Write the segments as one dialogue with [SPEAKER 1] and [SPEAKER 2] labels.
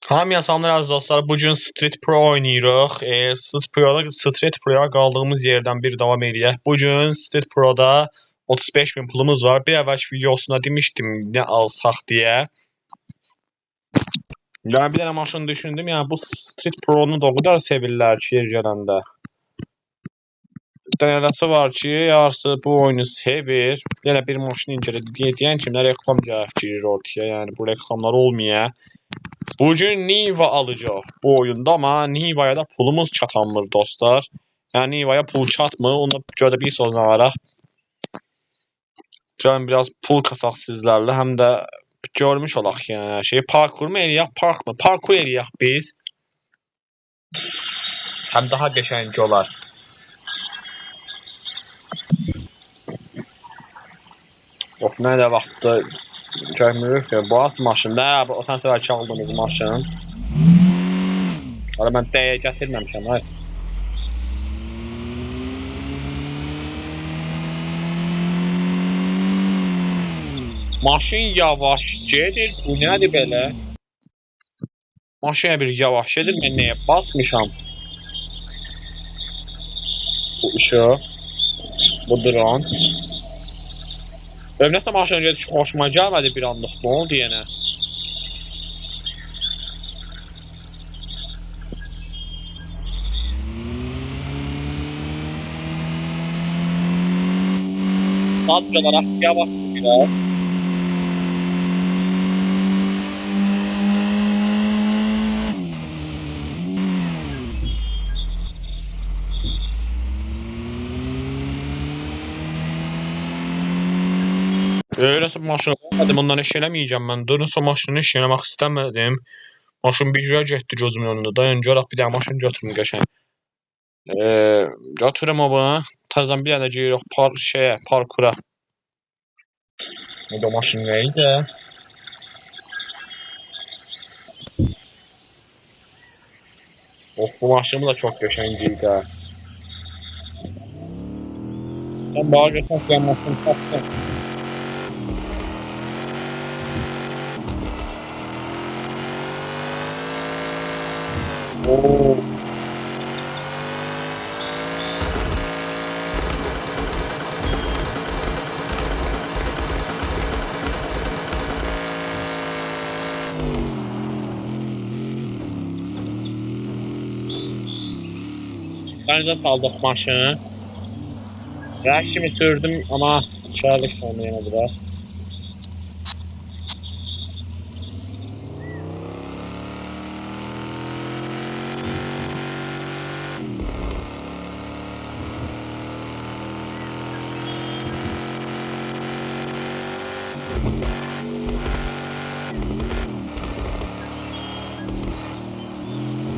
[SPEAKER 1] Hamıya salamlar əziz dostlar. Bugün Street Pro oynayırıq. Street Pro'ya qaldığımız yerdən bir davam edək. Bugün Street Pro'da 35.000 pulumuz var. Bir əvvəlki videosunda demişdim nə alsaq deyə. Yəni bir dənə maşın düşündüm. Yəni bu Street Pro'nu da o qədər sevirlər ki, yer gələndə. Dənələsi var ki, yarısı bu oyunu sevir. Yenə bir maşın incələdi deyən kimlər reklam girir ortaya. Yəni bu reklamlar olmaya. Bugün Niva alacaq bu oyunda, amma Niva'ya da pulumuz çatanmır dostlar. Yəni Niva'ya pul çatmır, ona görə də bir sonra alaraq. Gəlin biraz pul kasaq sizlərlə, həm də görmüş olaq yəni şey. Parkur mu eləyək, park mı? Parkur eləyək biz. Həm daha qəşəng olar. Of, nə də vaxtda görmürük ki, bu at maşın, nə bu o sən səvəlki aldığımız maşın. Hala mən dəyə gətirməmişəm, hay. Maşın yavaş gedir, bu nədir belə? Maşın bir yavaş gedir, mən nəyə basmışam? Bu işıq, bu drone. Nəsə maşın gedir, xoşuma gəlmədi bir anlıq, nə oldu yenə? Sadece olarak yavaş biraz. Öyleyse maşını qoymadım, ondan iş eləməyəcəm mən. Dönüsə maşını iş eləmək istəmədim. Maşın bir yerə getdi gözümün önündə. Dayan görək bir dənə maşın götürüm qəşəng. Götürüm o bunu. Təzədən bir dənə giririk parkura. Bu da maşın neydi? Of, bu maşını da çok qəşəngiydi. Sen bana götürək yanmasını tapdın. Oo. Bence saldık maşını. Kimi sürdüm ama çağırdık sonra yine biraz.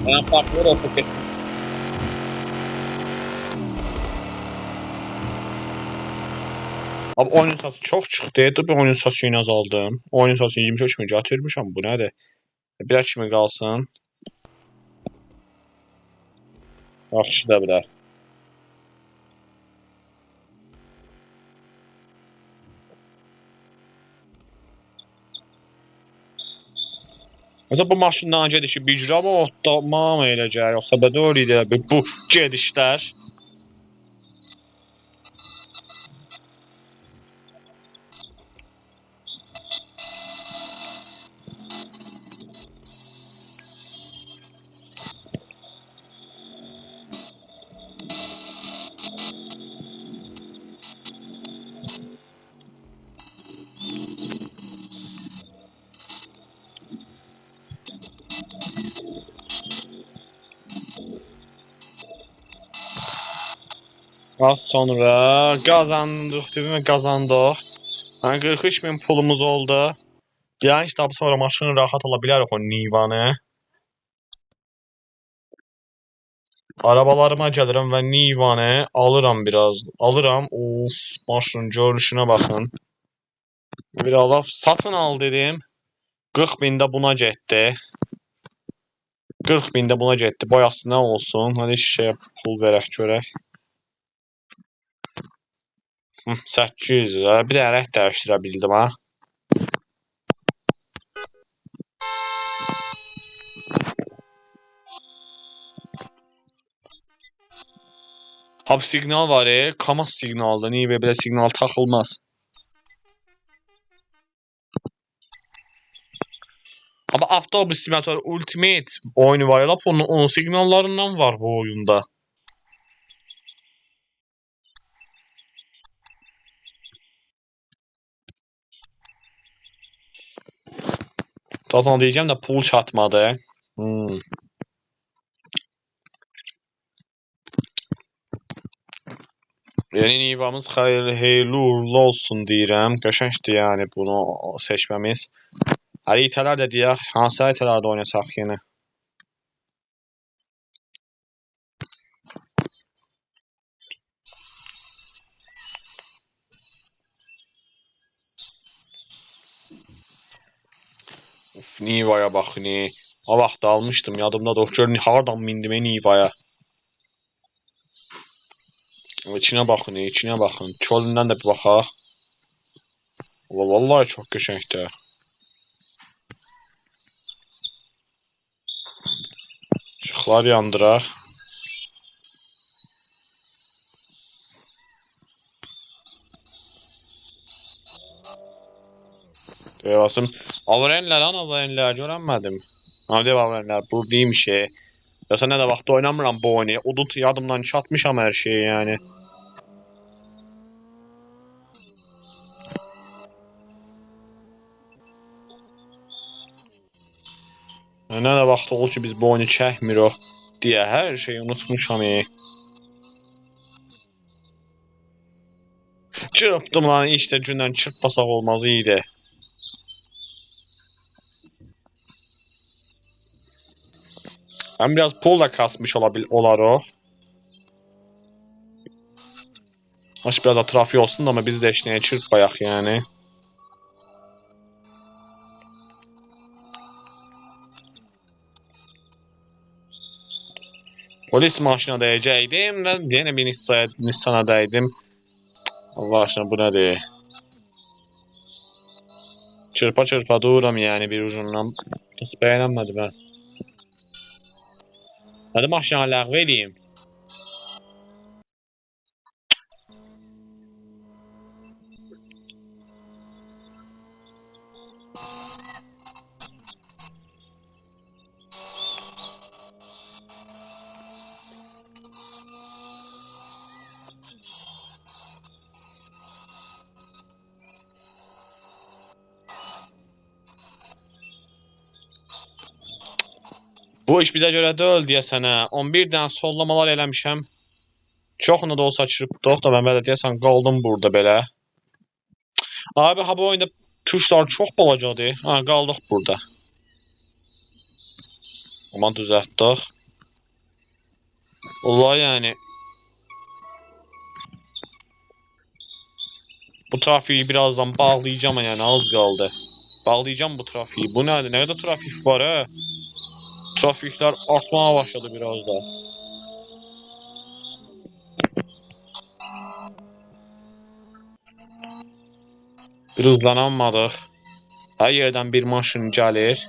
[SPEAKER 1] Ben farklı olsa kesin. Abi oyun sası çox çıxdı. Dur bir oyun sasını azaldım. Oyun sasını 23 mi gətirmişəm, bu nədir? Biraz kimi qalsın. Yaxşı da bilər. Mesela bu maşından gedişi bir cürə ama tamam eləcək. Yoxsa belə öyle bu gedişlər. Az sonra qazandıq. Yəni 43.000 pulumuz oldu. Yəni işte sonra maşını rahat ala bilərik o Nivanı. Arabalarıma gəlirəm və Nivanı alıram biraz. Alıram. Of, maşının görünüşünə baxın. Bir alaf satın al dedim. 40.000 də buna getdi. 40.000 də buna getdi. Boyası nə olsun? Hadi şey pul verək görək. 800 lira. Bir də rəng dəyişdirə bildim ha. Hap siqnal var, Kamaz siqnaldır. Niyə belə siqnal taxılmaz? Amma Avtobus Simulator Ultimate oyunu var, lap onun siqnallarından var bu oyunda. Zaten diyeceğim de pul çatmadı. Yeni Nivamız xeyirli uğurlu olsun deyirəm. Qəşəngdir yəni bunu seçməmiz. Xəritələr də deyək, hansı xəritələrdə oynasaq yenə? Uf, Nivaya bax ne. O vaxt almışdım, yadımda da gör hardan mindim Nivaya. İçinə baxın, içinə baxın. Çölündən də bir baxaq. Vallahi çox qəşəngdir. İşıqlar yandıraq. Deyəsən, avrenlər, avrenlər görənmədim. Hadi avrenlər, buradaymış. Yoxsa nə də vaxt oynamıram bu oyunu. Udut yadımdan çatmışam hər şeyi yəni. Nə də vaxt olur ki biz bu oyunu çəkmirik deyə hər şeyi unutmuşam. Çırpdım lan, işte gündən çırpmasaq olmaz idi. Hem biraz pul da kasmış olar o. Hoş biraz da trafiği olsun da ama biz de işneye çırpmayaq yani. Polis maşına dəyəcəkdim və yenə bir Nissan'a dəydim. Allah aşkına bu nədir? Çırpa çırpa dururam yani bir ucundan. Hiç bəyənmədim ben. Hadi maşına ləğv edeyim. Bu iş bizə görə deyil deyəsənə. 11 dənə sollamalar eləmişəm. Çoxunu da olsa çırpdıq da mən belə deyəsən qaldım burada belə. Abi ha bu oyunda tuşlar çox balacadır. Ha qaldıq burada. Aman düzəltdik. Vallahi yani bu trafiği birazdan bağlayacağım yani az kaldı. Bağlayacağım bu trafiği. Bu nedir? Ne kadar trafik var ha? Trafikler artmaya başladı biraz da. Bir hızlanamadık. Her yerden bir maşın gəlir.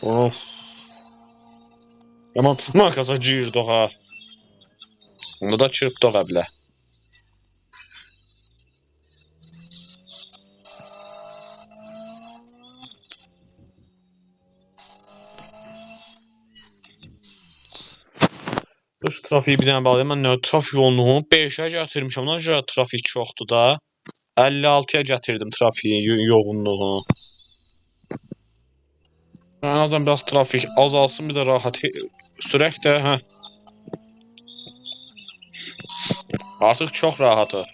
[SPEAKER 1] Of. Yaman markasa girdik ha. Onu da çırpdıq əblə. Şu trafiği bir dənə bağlayayım. Mən nə trafik yoğunluğunu 5'ə gətirmişəm. Ona görə trafik çoxdur da. 56'ya gətirdim trafiğin yoğunluğunu. En azından biraz trafik azalsın, bize rahat sürək də. Hə. Artıq çox rahatıq.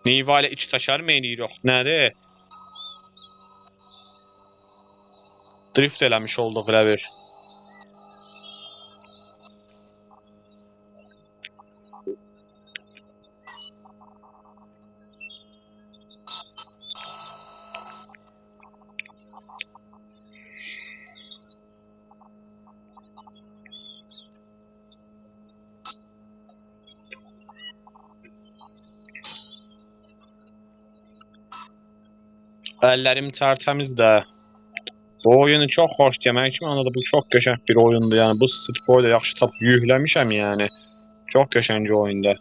[SPEAKER 1] Niva ilə iç taşar mı eləyirik? Nədir? Drift eləmiş olduq elə bir. Əllərim tərtəmiz də. Bu oyunu çox xoş demək kimi anladı. Bu çox qəşəng bir oyundur. Yəni bu Street da yaxşı tapıb yükləmişəm yəni. Çox qəşəng oyunda.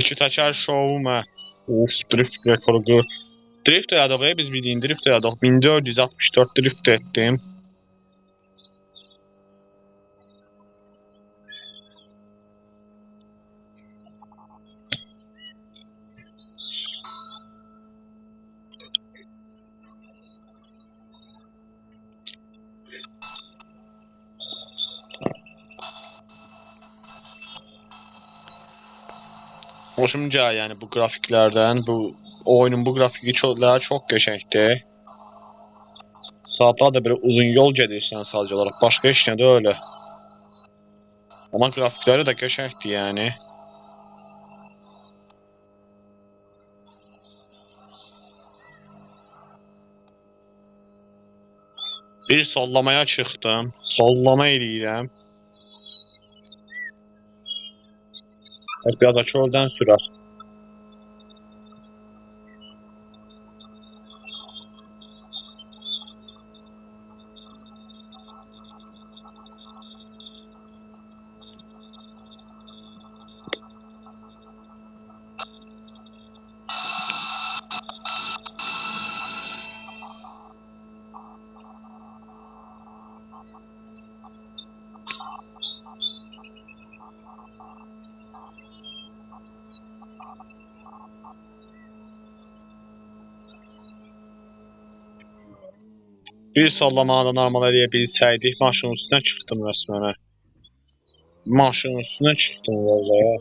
[SPEAKER 1] İki təkər şouma. Uf, drift rekoru. Drift elədik, biz bildiyin drift elədik. 1464 drift etdim. Hoşum gəlir yəni bu qrafiklərdən. Bu oyunun bu qrafiki çox qəşəngdir. Saatlar da belə uzun yol gedirsən sadəcə olaraq. Başqa heç nə də öyle. Ama grafikləri də qəşəngdir yəni. Bir sollamaya çıxdım. Sollama eləyirəm. Biraz aşağıdan sürer. Bir sollamanı normal eləyə bilsəydik, maşının üstünə çıxdım resmənə. Maşının üstünə çıxdım vallahi.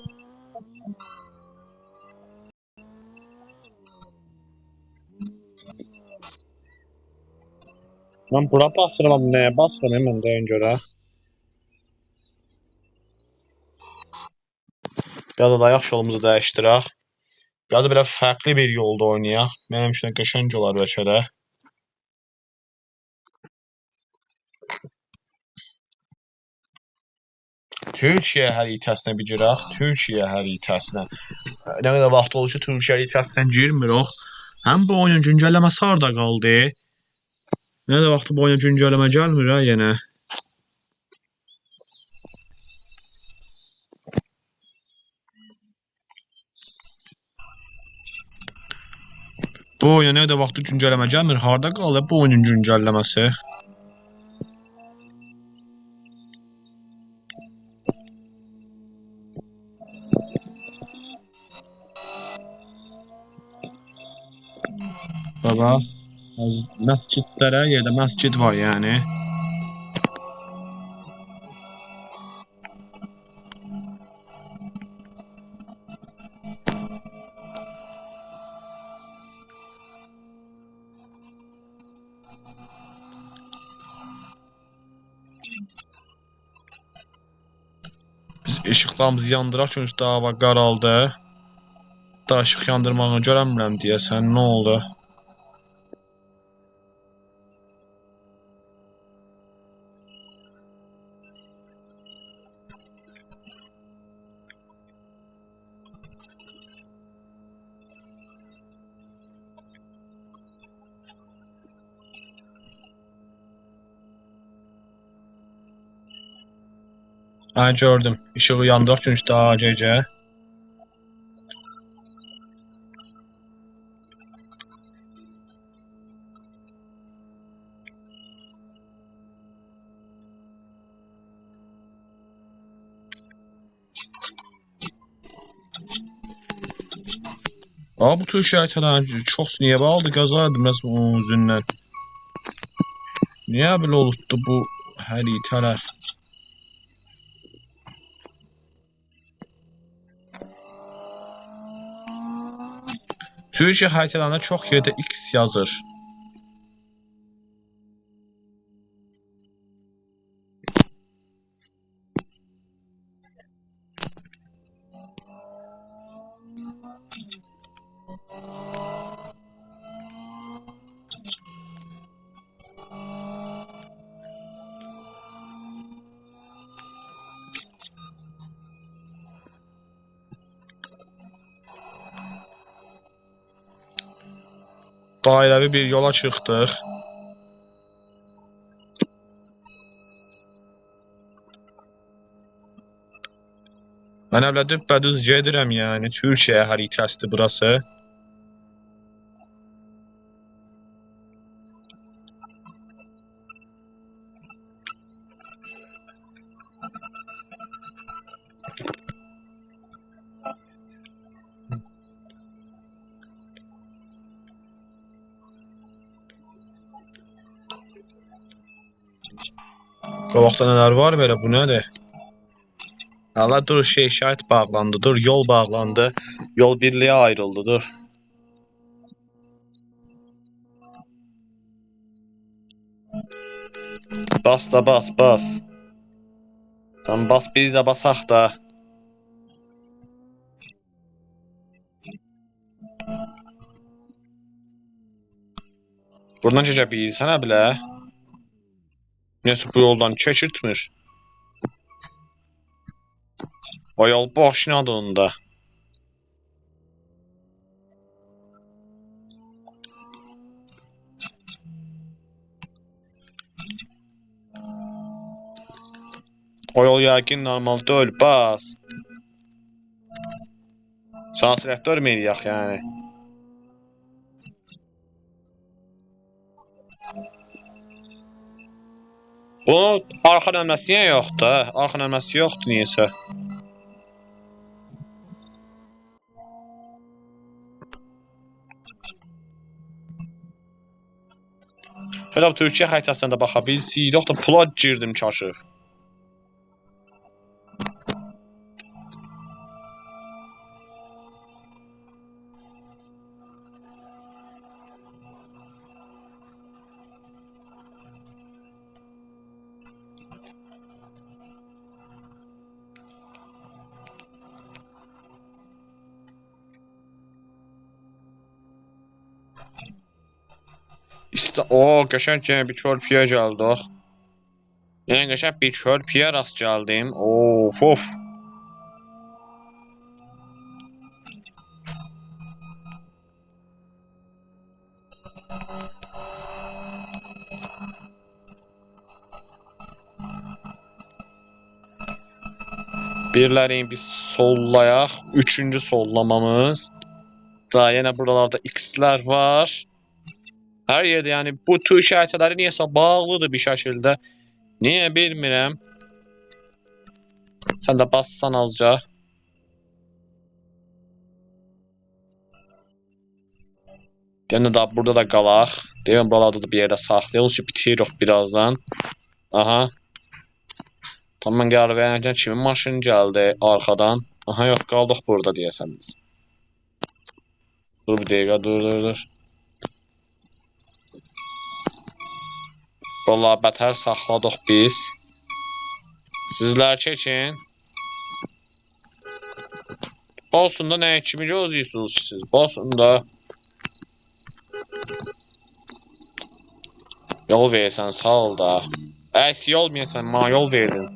[SPEAKER 1] Mən bura basıram, nəyə basıram mən deyən görə. Biraz da ayaq yolumuzu dəyişdirək. Biraz belə fərqli bir yolda oynayaq. Mənim üçün qəşəng olar bəlkə də. Türkiyə xəritəsinə bir girək. Türkiyə xəritəsinə. Nə qədər vaxt olur ki, Türkiyə xəritəsinə girmirik. Həm bu oyunun güncəlləməsi harda qaldı? Nə qədər vaxt bu oyuna güncəlləmə gəlmir ha yenə. Bu oyuna nə qədər vaxt güncəlləmə gəlmir? Harda qaldı bu oyunun güncəlləməsi? Baba, məscidlərə yerdə məscid var yəni. Biz işıqlarımızı yandıraq çünki daha hava qaraldı. Da işıq yandırmağını görəmirəm deyəsən, nə oldu? Ha gördüm. İşığı yandıraq çünki daha gecə. Aa, bu tür şəhətlər çox niyə bağlıdır? Qəzadır məhz onun üzündən. Niyə belə olubdu bu xəritələr? Türkiye haritalarında çox yerdə X yazır. Dairəvi bir yola çıxdıq. Mən əvvəl düpbədüz gedirəm, yəni Türkiyə xəritəsidir burası. Qabaqda nələr var belə, bu nədir? Allah dur, şəhid bağlandı, dur, yol bağlandı. Yol birliyə ayrıldı, dur. Bas da bas, bas. Sen bas, biz də basaq da. Buradan keçə bilirsən hə bilə? Neyse bu yoldan keçirtmir. O yol boşnadır da. O yol yəqin normal deyil, bas. Sana selektör mü eləyək yəni? Bunun arxa nömrəsi niyə yoxdur? Arxa nömrəsi yoxdur niyəsə. Həcab Türkiyə xəritəsində də baxa bilsiniz. Yoxdur, pula girdim çaşır. O, qəşəng yenə bir körpüyə gəldik. Yəni qəşəng bir körpüyə rast gəldim. Of, of. Birlərin biz sollayaq. Üçüncü sollamamız. Daha yenə buralarda X'lər var. Hər yerdə yəni bu Türkiyə xəritələri niyəsə bağlıdır bir şəkildə. Niyə bilmirəm. Sən də bassan azca. Yəni da burada da qalaq. Deyəm buralarda da bir yerdə saxlayırıq ki, bitiririk birazdan. Aha. Tam mən qərar verərkən kimin maşını gəldi arxadan. Aha, yox, qaldıq burada deyəsən biz. Dur bir dəqiqə, dur. Vallahi bətər saxladıq biz. Sizlər çəkin. Olsun da nə kimi gözləyirsiniz ki siz? Olsun da. Yol verirsən, sağ ol da. Əks yol versən, ma yol verdin.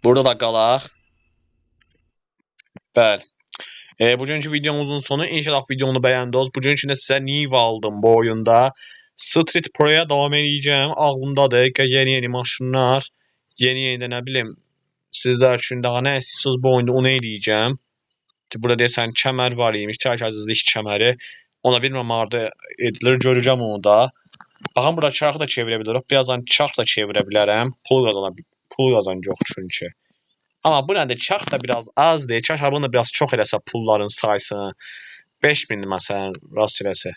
[SPEAKER 1] Burada da qalaq. Bəli. Bugünkü videomuzun sonu. İnşallah videonu bəyəndiniz. Bugün üçün də sizə Niva aldım bu oyunda. Street Pro'ya davam edəcəm. Ağlımdadır ki, yeni maşınlar, yeni də nə bilim, sizlər üçün daha nə istəyirsiniz bu oyunda onu eləyəcəm. Burada deyəsən kəmər var imiş, təhlükəsizlik kəməri. Ona bilmirəm harda edilir, görəcəm onu da. Baxın, burada çarxı da çevirə bilirik. Birazdan çarx da çevirə bilərəm. Pul qazanacaq çünki. Amma bu nədir? Çarx da biraz azdır. Çarx bunu da biraz çox eləsə pulların sayısını 5000 məsələn rast eləsə.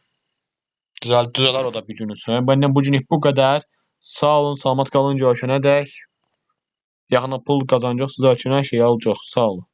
[SPEAKER 1] Düzələr o da bir günün sonu. Məndən bu günlük bu qədər. Sağ olun, salamat qalın, görüşənədək. Yaxında pul qazancaq sizə üçün hər şey alacaq. Sağ olun.